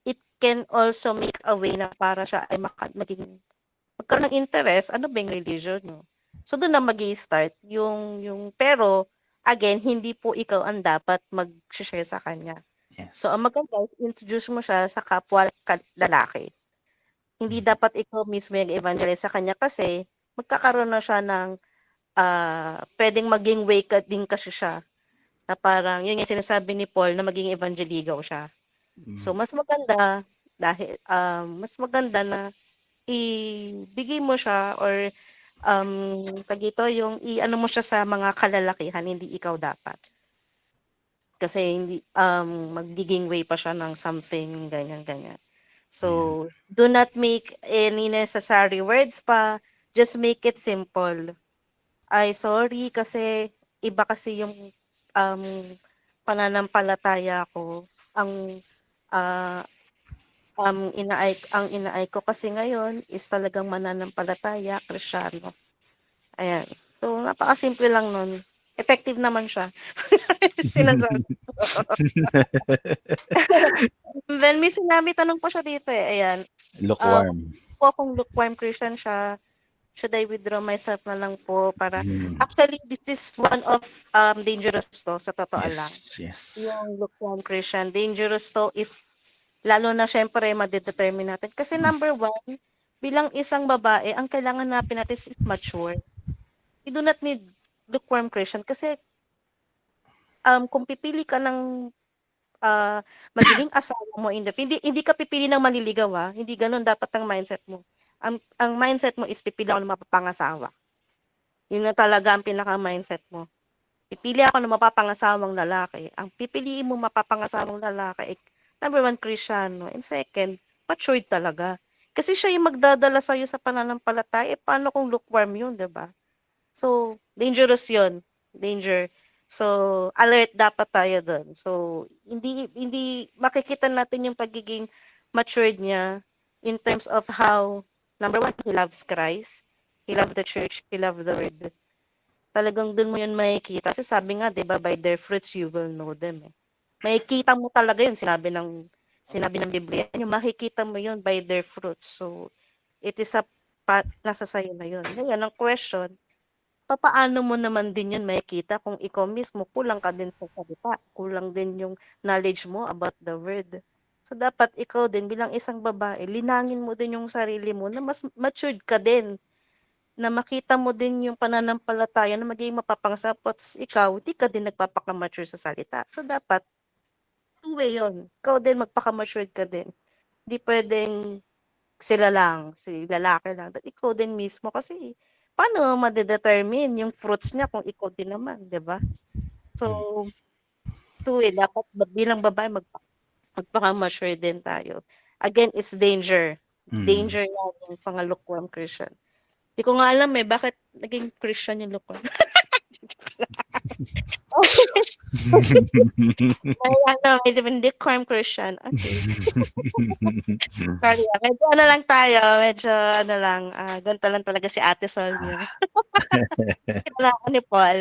it can also make a way na para siya ay magkaroon ng interest, ano ba yung religion niyo? So, dun na magi-start yung pero again, hindi po ikaw ang dapat mag-she-share sa kanya. So, Yes. ang maganda is introduce mo siya sa kapwa lalaki. Hindi Mm. dapat ikaw mismo yung evangelize sa kanya kasi magkakaroon na siya ng, puwedeng maging way din kasi siya na parang yun yung sinasabi ni Paul na maging evangeligaw siya. So, Mm. mas maganda na ibigay mo siya or, tawag dito, yung i-ano mo siya sa mga kalalakihan, hindi ikaw dapat. Kasi hindi, magiging way pa siya ng something, ganyan, ganyan. Ayan. So, do not make any necessary words pa, just make it simple. Ay, sorry kasi iba kasi yung, um, pananampalataya ko. Ah, ang inaay ko kasi ngayon is talagang mananampalataya, Kristiyano, ayan. So, napakasimple lang nun, effective naman siya. Sinasabi ko. Then may tanong pa siya dito, eh, ayan, Lukewarm. po kung lukewarm Christian siya, should I withdraw myself na lang po para Mm. actually this is one of, dangerous 'to sa totoo lang. Yes, yes. Yung lukewarm Christian, dangerous 'to if lalo na siyempre made-determine natin. Kasi number one, bilang isang babae, ang kailangan hanapin natin is mature. You do not need lukewarm Christian kasi, kung pipili ka ng, magiging asawa mo hindi hindi ka pipili ng manliligaw, hindi gano'n dapat ang mindset mo. Ang mindset mo is pipili ako ng mapapangasawa. Yun na talaga ang pinaka-mindset mo. Pipili ako ng mapapangasawang lalaki. Ang pipiliin mo mapapangasawang lalaki, number one, Kristiyano, and second, matured talaga. Kasi siya yung magdadala sa'yo sa pananampalataya, eh, paano kung lukewarm yun, 'di ba? So, dangerous yun, danger. So, alert dapat tayo dun. So, hindi hindi makikita natin yung pagiging matured niya in terms of how, number one, he loves Christ, he loved the church, he loved the word. Talagang dun mo yun makikita kasi sabi nga 'di ba, "By their fruits you will know them," eh. Makikita mo talaga yun, sinabi ng Bibliya yung makikita mo yun by their fruits. So, it is nasa sa'yo na yun. Ngayon ang question, papaano mo naman din yun makikita kung ikaw mismo kulang ka din sa salita, kulang din yung knowledge mo about the word. So, dapat ikaw din bilang isang babae, linangin mo din yung sarili mo na mas matured ka din. Na makita mo din yung pananampalataya na magiging mapapangasap ta's ikaw di ka din nagpapaka-mature sa salita. So, dapat two-way yun, ikaw din magpaka-matured ka din. Hindi puwedeng sila lang, si lalaki lang, ikaw din mismo kasi paano made-determine yung fruits niya kung ikaw din naman, 'di ba? So, too eh. Dapat bilang babae magpaka-mature din tayo. Again, it's danger. Mm. Danger yan yung panga-lukewarm Christian. Di ko nga alam eh, bakit naging Christian yung lukewarm. May lukewarm Christian. Okay. Sorry, medyo ano lang tayo, medyo ano lang, ganito lang talaga si Ate Sol niyo. Kailangan ko ni Paul.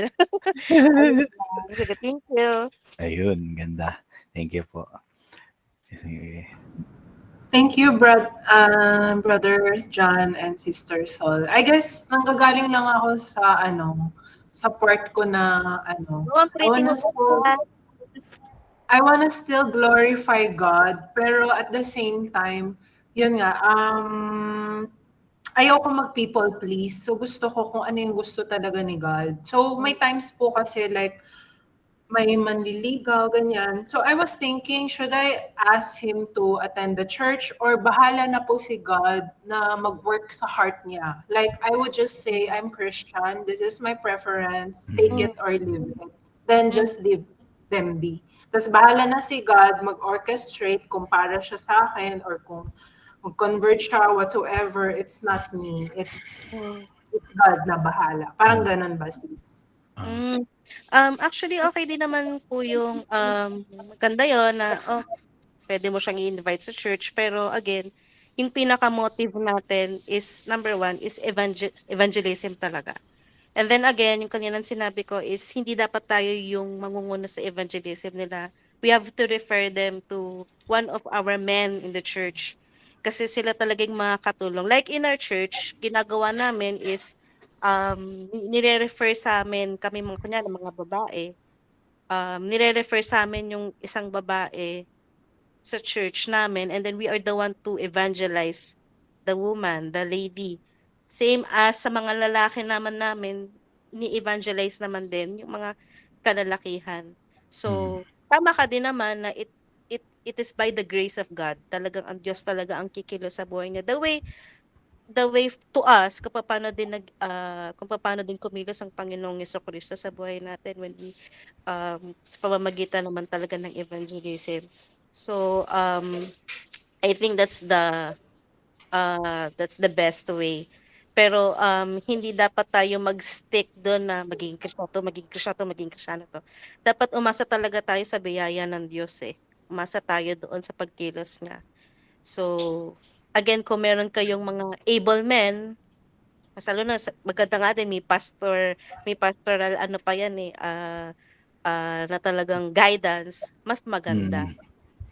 Ayun lang. Sige, thank you. Ayun, ganda. Thank you po. Sige. Thank you, Brother John and Sister Sol. I guess nanggagaling lang ako sa sa part ko na Oh, ang pretty mo ba? I wanna still glorify God, pero at the same time, yun nga, ayoko mag-people please. So gusto ko kung ano yung gusto talaga ni God. So may times po kasi like may manliligaw, ganyan. So I was thinking, should I ask him to attend the church or bahala na po si God na mag-work sa heart niya? Like, I would just say, I'm Christian, this is my preference, take it or leave it. Then just leave them be. Tapos bahala na si God mag-orchestrate kung para siya sa akin or kung mag-convert siya, whatsoever, it's not me. It's God na bahala. Parang ganun ba, sis? Actually, okay din naman po yung maganda yun na pwede mo siyang i-invite sa church. Pero again, yung pinaka-motive natin is, number one, is evangelism talaga. And then again, yung kaninang sinabi ko is, hindi dapat tayo yung mangunguna sa evangelism nila. We have to refer them to one of our men in the church. Kasi sila talagang mga katulong. Like in our church, ginagawa namin is, nire-refer sa amin, kami mga kunyari, mga babae, nire-refer sa amin yung isang babae sa church namin, and then we are the one to evangelize the woman, the lady. Same as sa mga lalaki namin, ni-evangelize naman din yung mga kalalakihan. So, tama ka din naman na it is by the grace of God. Talagang ang Diyos talaga ang kikilos sa buhay niya. The way to us kung paano din kumilos ang Panginoong Jesucristo sa buhay natin when we sa pamamagitan naman talaga ng evangelism. So I think that's the best way. Pero hindi dapat tayo mag-stick doon na magiging Kristyato, magiging Kristyato, magiging Kristiyano to. Dapat umasa talaga tayo sa biyaya ng Diyos eh. Umasa tayo doon sa pagkilos niya. So, again, kung meron kayong mga able men, mas lalo na maganda nga din may pastoral ano pa yan eh, na talagang guidance, mas maganda.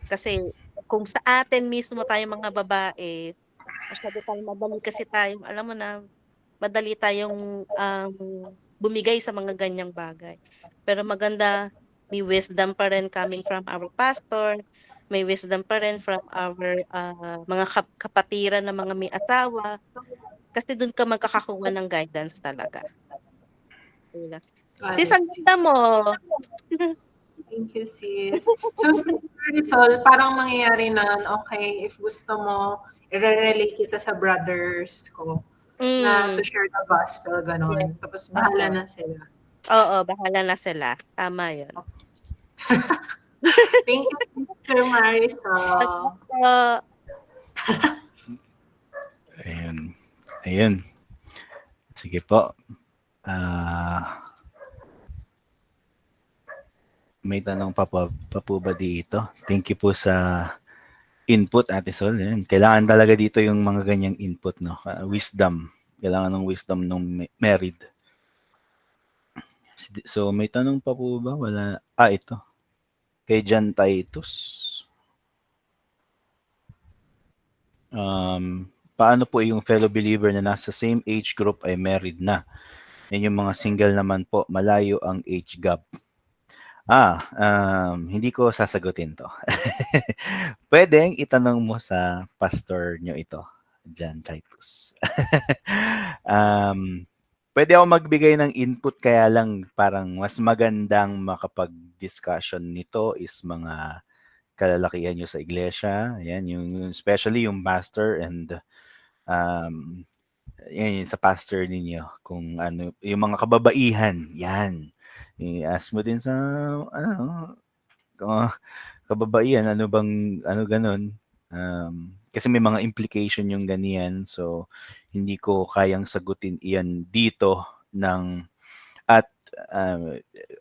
Kasi kung sa atin mismo tayong mga babae, masyado tayong madali kasi tayong, alam mo na, madali tayong bumigay sa mga ganyang bagay. Pero maganda, may wisdom pa rin coming from our pastor, may wisdom pa rin from our mga kapatiran na mga may asawa, kasi doon ka magkakakuha ng guidance talaga. Ayun lang. Got Sis, it, ang sis. ganda mo. Thank you, sis. So, Sister Rizal, parang mangyayari na, okay, if gusto mo, i-relate kita sa brothers ko na to share the gospel, Yes. ganon. Tapos bahala na sila. Oo, bahala na sila. Tama yun. Thank you, Sister Marisol. Ayun. Ayun. Sige po. May tanong pa po ba dito? Thank you po sa input, Ate Sol. Ayun. Kailangan talaga dito yung mga ganyang input, no? Wisdom. Kailangan ng wisdom ng married. So, may tanong pa po ba? Wala. Ito. Kay John Titus. Paano po yung fellow believer na nasa same age group ay married na? Yan yung mga single naman po, malayo ang age gap. Hindi ko sasagutin to. Pwedeng itanong mo sa pastor nyo ito, John Titus. Pwede ako magbigay ng input, kaya lang parang mas magandang makapag-discussion nito is mga kalalakihan nyo sa iglesia. Yan, yung especially yung pastor and yan, yung sa pastor ninyo. Kung ano, yung mga kababaihan, yan. I-ask mo din sa, kababaihan, ano bang, ano ganun. Kasi may mga implication yung ganyan. So, hindi ko kayang sagutin iyan dito ng, at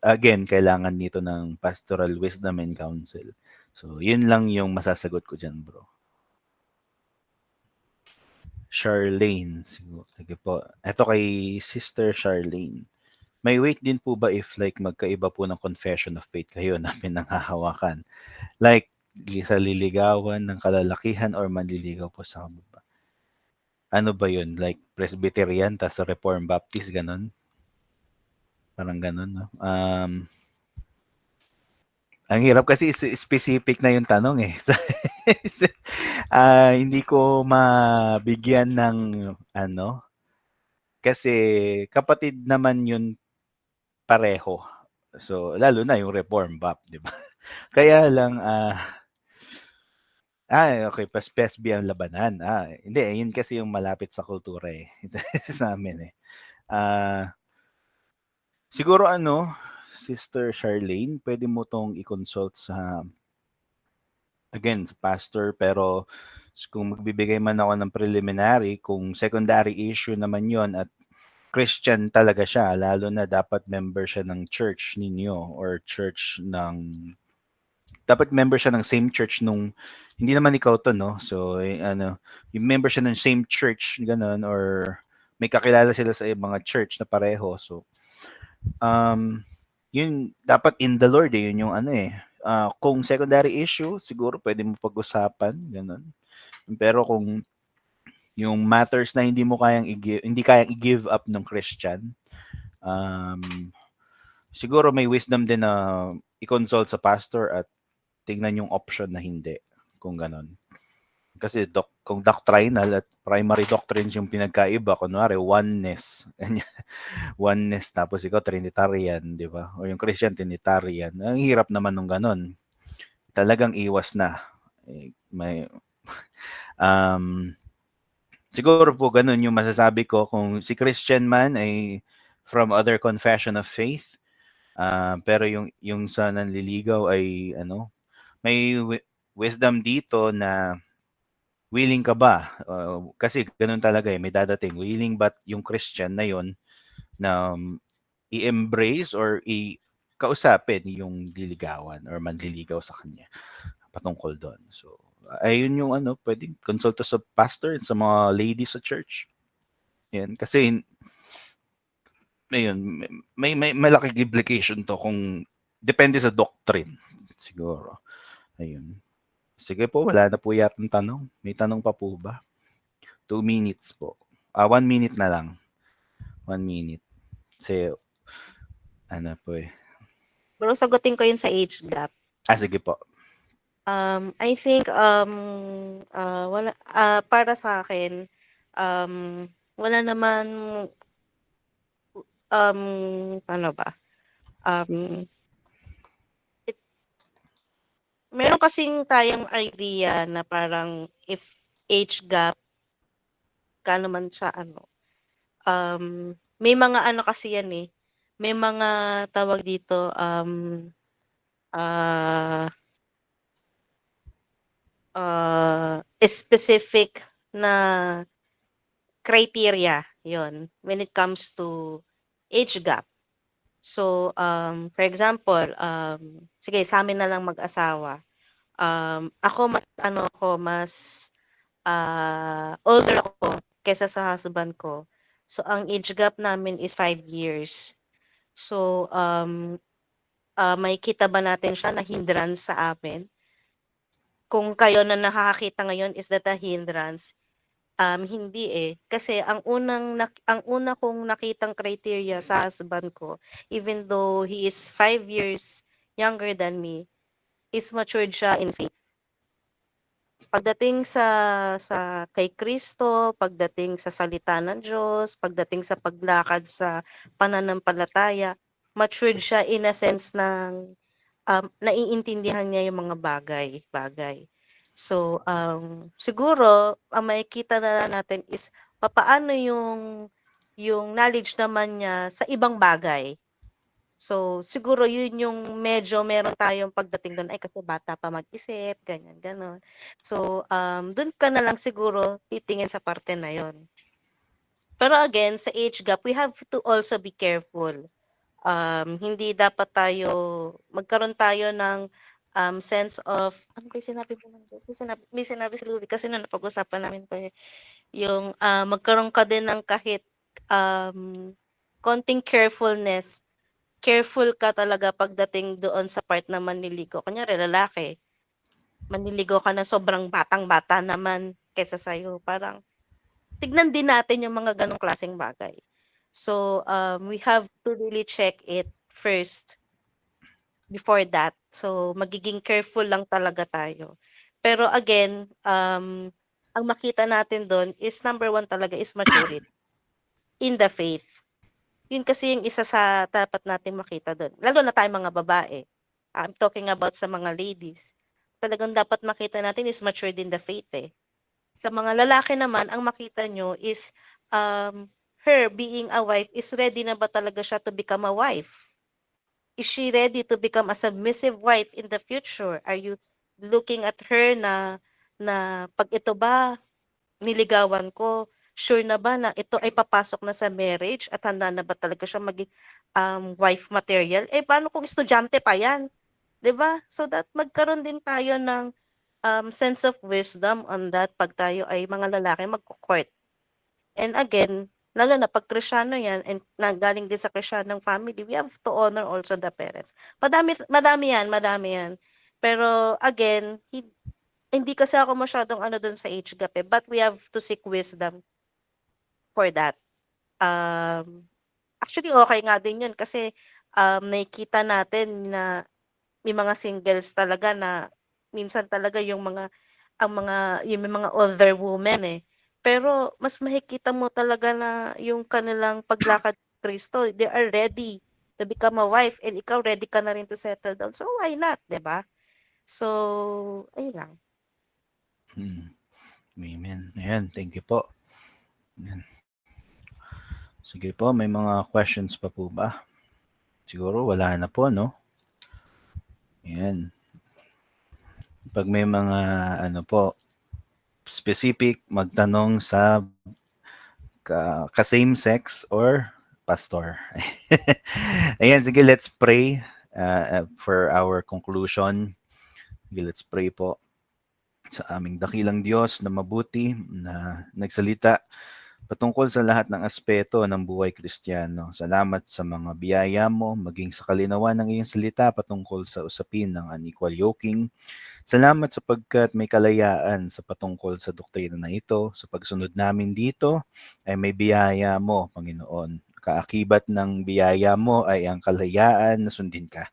again, kailangan dito ng pastoral wisdom and counsel. So, yun lang yung masasagot ko dyan, bro. Charlene. Sige po. Ito kay Sister Charlene. May weight din po ba if like magkaiba po ng confession of faith kayo na pinanghahawakan? Like, sa liligawan ng kalalakihan or manliligaw po sa kababa? Ano ba yun? Like, Presbyterian, tas Reformed Baptist, ganun? Parang ganun, no? Ang hirap kasi specific na yung tanong eh. Hindi ko mabigyan ng ano, kasi kapatid naman yun pareho. So, lalo na yung Reform Bap, di ba? Kaya lang, okay, PESB ang labanan. Hindi, yun kasi yung malapit sa kultura eh. Sa amin eh. Siguro ano, Sister Charlene, pwede mo tong i-consult sa, again, sa pastor, pero kung magbibigay man ako ng preliminary, kung secondary issue naman yon at Christian talaga siya, lalo na dapat member siya ng church ninyo or church ng, dapat member siya ng same church nung, hindi naman ikaw to, no? So, ano, yung member siya ng same church, ganun, or may kakilala sila sa mga church na pareho. So, yun, dapat in the Lord eh, yun yung ano eh. Kung secondary issue, siguro pwede mo pag-usapan, ganun. Pero kung yung matters na hindi mo kayang hindi kayang i-give up ng Christian, siguro may wisdom din na i-consult sa pastor at tingnan yung option na hindi, kung ganun. Kasi kung doctrinal at primary doctrines yung pinagkaiba, kunwari oneness, oneness tapos ikaw Trinitarian, di ba? O yung Christian Trinitarian, ang hirap naman nung ganun. Talagang iwas na. May siguro po ganun yung masasabi ko. Kung si Christian man ay from other confession of faith, pero yung sa nanliligaw ay ano, may wisdom dito na willing ka ba? Kasi ganun talaga eh, may dadating. Willing ba yung Christian na yon na i-embrace or kausapin yung liligawan or manliligaw sa kanya patungkol doon. So, ayun yung ano, pwedeng konsulta sa pastor and sa mga ladies sa church. Yan. Kasi, ayun, may malaking implication to kung depende sa doctrine. Siguro. Ayun. Sige po, wala na po yatang tanong. May tanong pa po ba? 2 minutes po. 1 minute na lang. 1 minute. Kasi, ano po eh. Bro, sagutin ko yun sa age gap. Sige po. I think wala para sa akin wala naman paano ba? Meron kasing tayong idea na parang if age gap ka naman siya ano. May mga ano kasi yan eh. May mga tawag dito specific na criteria yon when it comes to age gap. So, for example, sige, sa amin na lang mag-asawa. Ako, mas older ako kesa sa husband ko. So, ang age gap namin is 5 years. So, may kita ba natin siya na hindrance sa amin? Kung kayo na nakakakita ngayon, is that a hindrance? Hindi eh. Kasi ang una kong nakitang criteria sa husband ko, even though he is 5 years younger than me, is matured siya in faith. Pagdating sa kay Kristo, pagdating sa salita ng Diyos, pagdating sa paglakad sa pananampalataya, matured siya in a sense ng naiintindihan niya yung mga bagay. So, siguro ang makikita na lang natin is papaano yung knowledge naman niya sa ibang bagay. So, siguro yun yung medyo meron tayong pagdating dun, ay kasi bata pa mag-isip, ganyan, gano'n. So, dun ka na lang siguro titingin sa parte na yun. Pero again, sa age gap, we have to also be careful. Hindi dapat tayo magkaroon tayo ng, sense of ano ba yung sinabi mo nun Jess? May sinabi si Louie kasi nung napag-usapan namin 'to, eh, yung, magkaroon ka din ng kahit, konting carefulness. Careful ka talaga pagdating doon sa part na manliligaw. Kunyari lalaki, manliligaw ka na sobrang batang-bata naman kaysa sa'yo, parang tignan din natin yung mga gano'ng klaseng bagay. So, we have to really check it first before that. So, magiging careful lang talaga tayo. Pero again, ang makita natin do'n is number one talaga is maturity in the faith. Yun kasi yung isa sa dapat nating makita do'n, lalo na tayong mga babae. I'm talking about sa mga ladies. Talagang dapat makita natin is matured in the faith, eh. Sa mga lalaki naman ang makita niyo is, her being a wife is ready na ba talaga siya to become a wife? Is she ready to become a submissive wife in the future? Are you looking at her na 'pag ito ba, niligawan ko, sure na ba na ito ay papasok na sa marriage at handa na ba talaga siya maging, wife material? Eh, paano kung estudyante pa 'yan, 'di ba? So that magkaroon din tayo ng, sense of wisdom on that 'pag tayo ay mga lalaki magko-court. And again, lalo na 'pag Kristiyano 'yan and nanggaling din sa Kristiyanong family, we have to honor also the parents. Madami madami 'yan. Pero again, hindi kasi ako masyadong ano dun sa age gap, eh, but we have to seek wisdom for that. Actually okey nga din yun kasi, nakikita natin na may mga singles talaga na minsan talaga yung may mga older women, eh. Pero mas makikita mo talaga na yung kanilang paglakad kay Kristo, they are ready to become a wife and ikaw ready ka na rin to settle down. So why not, 'di ba? So, ayun lang. Amen. Ayan, thank you po. Ayan. Sige po, may mga questions pa po ba? Siguro wala na po, no? Ayan. Pag may mga ano po, specific, magtanong sa ka-same sex or pastor. Ayan, sige, let's pray for our conclusion. Sige, let's pray po sa aming dakilang Diyos na mabuti, na nagsalita patungkol sa lahat ng aspeto ng buhay Kristiyano. Salamat sa mga biyaya mo, maging sa kalinawan ng iyong salita patungkol sa usapin ng unequal yoking. Salamat sapagkat may kalayaan sa patungkol sa doktrina na ito. Sa pagsunod namin dito ay may biyaya mo, Panginoon. Kaakibat ng biyaya mo ay ang kalayaan na sundin ka.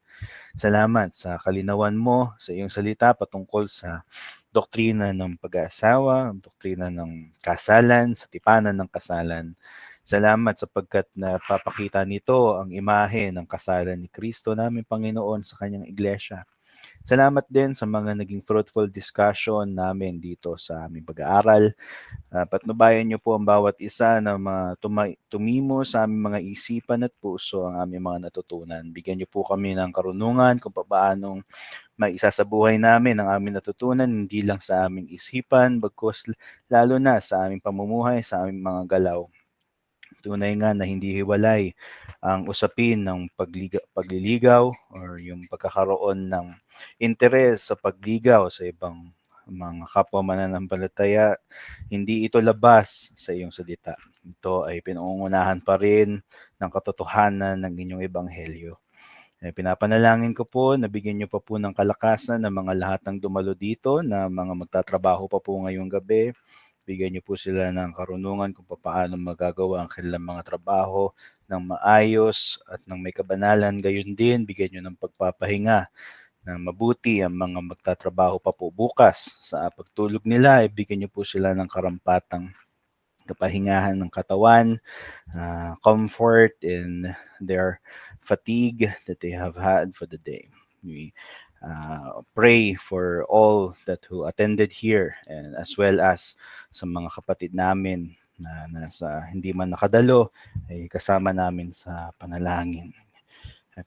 Salamat sa kalinawan mo sa iyong salita patungkol sa doktrina ng pag-aasawa, doktrina ng kasalan, sa tipanan ng kasalan. Salamat sapagkat napapakita nito ang imahe ng kasalan ni Kristo namin Panginoon sa kanyang iglesia. Salamat din sa mga naging fruitful discussion namin dito sa aming pag-aaral. Patnubayan niyo po ang bawat isa na tumimo sa aming mga isipan at puso ang aming mga natutunan. Bigyan niyo po kami ng karunungan kung paanong maisasabuhay namin ang aming natutunan, hindi lang sa aming isipan, bagkus lalo na sa aming pamumuhay, sa aming mga galaw. Tunay nga na hindi hiwalay ang usapin ng pagliligaw or yung pagkakaroon ng interes sa pagligaw sa ibang mga kapwa mananampalataya. Hindi ito labas sa iyong salita. Ito ay pinangungunahan pa rin ng katotohanan ng inyong ebanghelyo. Pinapanalangin ko po na bigyan niyo pa po ng kalakasan ng mga lahat ng dumalo dito na mga magtatrabaho pa po ngayong gabi. Bigyan niyo po sila ng karunungan kung paano magagawa ang kanilang mga trabaho ng maayos at ng may kabanalan. Gayon din, bigyan niyo ng pagpapahinga na mabuti ang mga magtatrabaho pa po bukas. Sa pagtulog nila, bigyan niyo po sila ng karampatang kapahingahan ng katawan, comfort in their fatigue that they have had for the day. We pray for all that who attended here and as well as sa mga kapatid namin na nasa hindi man nakadalo ay kasama namin sa panalangin.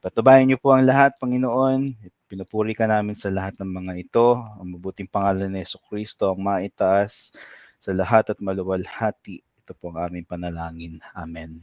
Patubayan niyo po ang lahat, Panginoon. Pinupuri ka namin sa lahat ng mga ito. Ang mabuting pangalan ni Jesucristo ang maitaas sa lahat at maluwalhati. Ito po ang aming panalangin. Amen.